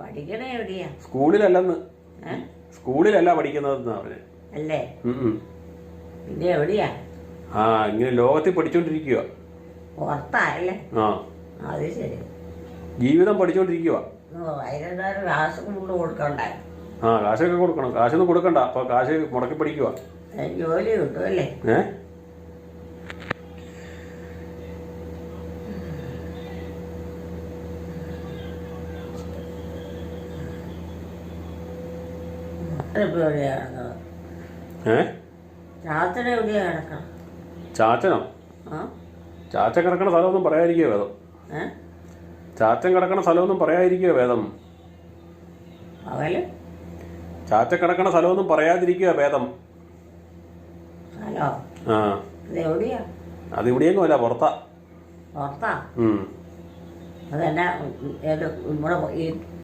പഠിക്കണേ എവിടെയാ? സ്കൂളിലല്ലെന്ന്. സ്കൂളിലല്ല പഠിക്കുന്നതെന്നാ പറഞ്ഞത്. അല്ലേ? പിന്നെ എവിടെയാ? ഇങ്ങനെ ലോകത്തിൽ പഠിച്ചോണ്ടിരിക്കുക. പുറത്തായല്ലേ? അത് ശരി. ജീവിതം പഠിച്ചോണ്ടിരിക്കുക. അതിനെന്തായാലും കാശ് കൊണ്ട് കൊടുക്കണ്ടേ? കാശൊക്കെ കൊടുക്കണം. കാശൊന്നും കൊടുക്കണ്ട. അപ്പൊ കാശ് മുടക്കി പഠിക്കുക. ജോലി കിട്ടുമല്ലേ? ചാച്ചൻ എവിടെയാ കിടക്കണം? ചാച്ചനോ? ചാച്ചൻ കിടക്കണ സ്ഥലമൊന്നും പറയാതിരിക്കുക വേദം. ചാച്ചൻ കിടക്കണ സ്ഥലമൊന്നും പറയാതിരിക്കുക വേദം. ചാച്ചൻ കിടക്കണ സ്ഥലമൊന്നും പറയാതിരിക്കുക വേദം. അത് ഇവിടെയെങ്കിലും അല്ല, പുറത്താ. പുറത്താ? അതെന്നാ നമ്മുടെ ഈ